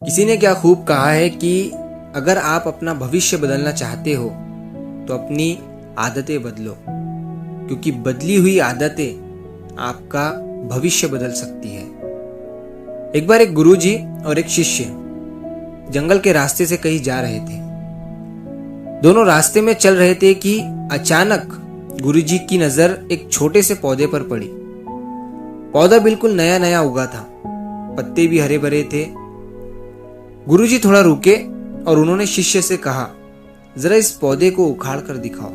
किसी ने क्या खूब कहा है कि अगर आप अपना भविष्य बदलना चाहते हो तो अपनी आदतें बदलो, क्योंकि बदली हुई आदतें आपका भविष्य बदल सकती है। एक बार एक गुरुजी और एक शिष्य जंगल के रास्ते से कहीं जा रहे थे। दोनों रास्ते में चल रहे थे कि अचानक गुरुजी की नजर एक छोटे से पौधे पर पड़ी। पौधा बिल्कुल नया नया उगा था, पत्ते भी हरे भरे थे। गुरुजी थोड़ा रुके और उन्होंने शिष्य से कहा, जरा इस पौधे को उखाड़ कर दिखाओ।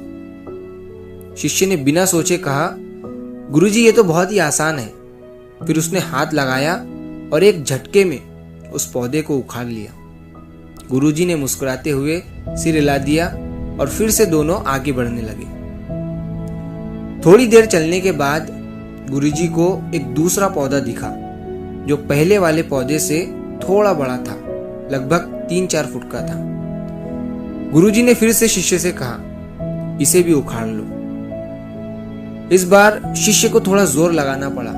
शिष्य ने बिना सोचे कहा, गुरुजी ये तो बहुत ही आसान है। फिर उसने हाथ लगाया और एक झटके में उस पौधे को उखाड़ लिया। गुरुजी ने मुस्कुराते हुए सिर हिला दिया और फिर से दोनों आगे बढ़ने लगे। थोड़ी देर चलने के बाद गुरुजी को एक दूसरा पौधा दिखा जो पहले वाले पौधे से थोड़ा बड़ा था, लगभग 3-4 फुट का था। गुरुजी ने फिर से शिष्य से कहा, इसे भी उखाड़ लो। इस बार शिष्य को थोड़ा जोर लगाना पड़ा,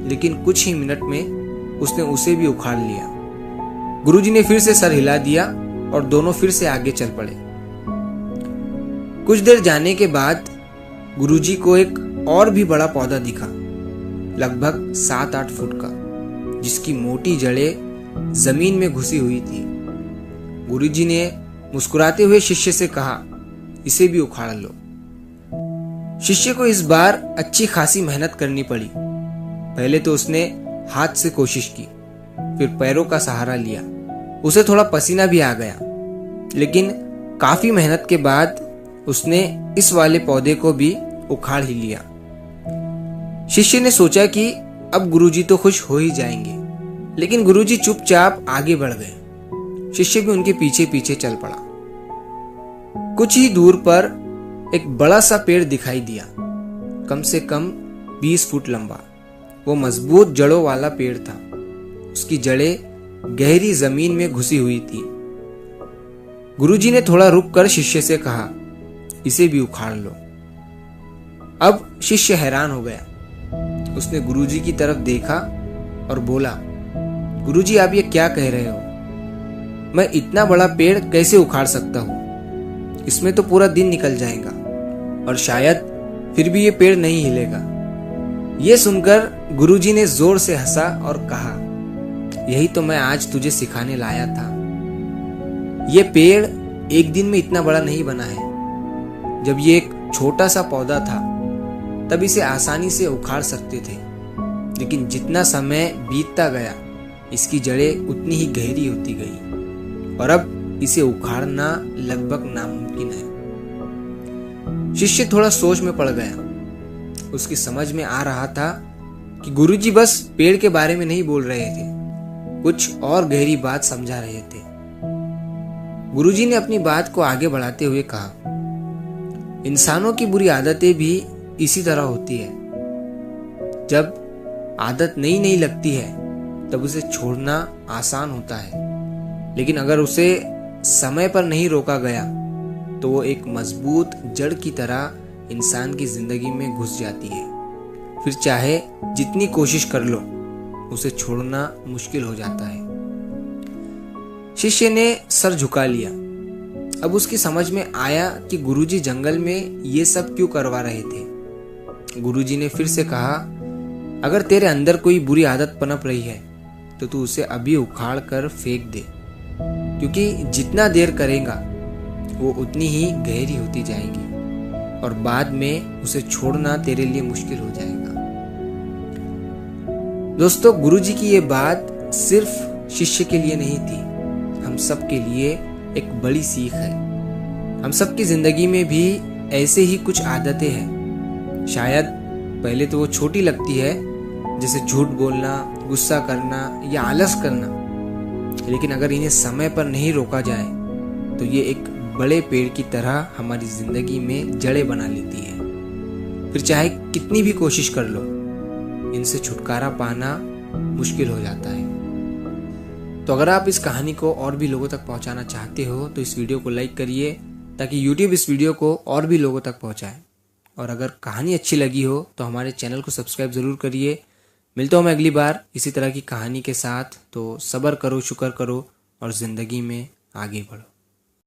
लेकिन कुछ ही मिनट में उसने उसे भी उखाड़ लिया। गुरुजी ने फिर से सर हिला दिया और दोनों फिर से आगे चल पड़े। कुछ देर जाने के बाद गुरुजी को एक और भी बड़ा पौधा दिखा, लगभग 7-8 फुट का, जिसकी मोटी जड़ें जमीन में घुसी हुई थी। गुरुजी ने मुस्कुराते हुए शिष्य से कहा, इसे भी उखाड़ लो। शिष्य को इस बार अच्छी खासी मेहनत करनी पड़ी। पहले तो उसने हाथ से कोशिश की, फिर पैरों का सहारा लिया। उसे थोड़ा पसीना भी आ गया, लेकिन काफी मेहनत के बाद उसने इस वाले पौधे को भी उखाड़ ही लिया। शिष्य ने सोचा कि अब गुरुजी तो खुश हो ही जाएंगे, लेकिन गुरुजी चुपचाप आगे बढ़ गए। शिष्य भी उनके पीछे पीछे चल पड़ा। कुछ ही दूर पर एक बड़ा सा पेड़ दिखाई दिया, कम से कम 20 फुट लंबा। वो मजबूत जड़ों वाला पेड़ था। उसकी जड़ें गहरी जमीन में घुसी हुई थी। गुरुजी ने थोड़ा रुक कर शिष्य से कहा, इसे भी उखाड़ लो। अब शिष्य हैरान हो गया। उसने गुरुजी की तरफ देखा और बोला, गुरुजी आप ये क्या कह रहे हो? मैं इतना बड़ा पेड़ कैसे उखाड़ सकता हूँ? इसमें तो पूरा दिन निकल जाएगा और शायद फिर भी ये पेड़ नहीं हिलेगा। ये सुनकर गुरुजी ने जोर से हंसा और कहा, यही तो मैं आज तुझे सिखाने लाया था। ये पेड़ एक दिन में इतना बड़ा नहीं बना है। जब ये एक छोटा सा पौधा था तब इसे आसानी से उखाड़ सकते थे, लेकिन जितना समय बीतता गया इसकी जड़ें उतनी ही गहरी होती गई और अब इसे उखाड़ना लगभग नामुमकिन है। शिष्य थोड़ा सोच में पड़ गया। उसकी समझ में आ रहा था कि गुरुजी बस पेड़ के बारे में नहीं बोल रहे थे, कुछ और गहरी बात समझा रहे थे। गुरुजी ने अपनी बात को आगे बढ़ाते हुए कहा, इंसानों की बुरी आदतें भी इसी तरह होती है। जब आदत नई नई लगती है तब उसे छोड़ना आसान होता है, लेकिन अगर उसे समय पर नहीं रोका गया तो वो एक मजबूत जड़ की तरह इंसान की जिंदगी में घुस जाती है। फिर चाहे जितनी कोशिश कर लो, उसे छोड़ना मुश्किल हो जाता है। शिष्य ने सर झुका लिया। अब उसकी समझ में आया कि गुरुजी जंगल में ये सब क्यों करवा रहे थे। गुरुजी ने फिर से कहा, अगर तेरे अंदर कोई बुरी आदत पनप रही है तो तू उसे अभी उखाड़ कर फेंक दे, क्योंकि जितना देर करेगा वो उतनी ही गहरी होती जाएगी और बाद में उसे छोड़ना तेरे लिए मुश्किल हो जाएगा। दोस्तों, गुरुजी की ये बात सिर्फ शिष्य के लिए नहीं थी, हम सब के लिए एक बड़ी सीख है। हम सब की जिंदगी में भी ऐसे ही कुछ आदतें हैं। शायद पहले तो वो छोटी लगती है, जैसे झूठ बोलना, गुस्सा करना या आलस करना, लेकिन अगर इन्हें समय पर नहीं रोका जाए तो ये एक बड़े पेड़ की तरह हमारी जिंदगी में जड़ें बना लेती है। फिर चाहे कितनी भी कोशिश कर लो, इनसे छुटकारा पाना मुश्किल हो जाता है। तो अगर आप इस कहानी को और भी लोगों तक पहुंचाना चाहते हो तो इस वीडियो को लाइक करिए, ताकि YouTube इस वीडियो को और भी लोगों तक पहुंचाए। और अगर कहानी अच्छी लगी हो तो हमारे चैनल को सब्सक्राइब ज़रूर करिए, मिलता हूँ मैं अगली बार इसी तरह की कहानी के साथ। तो सब्र करो, शुक्र करो और ज़िंदगी में आगे बढ़ो।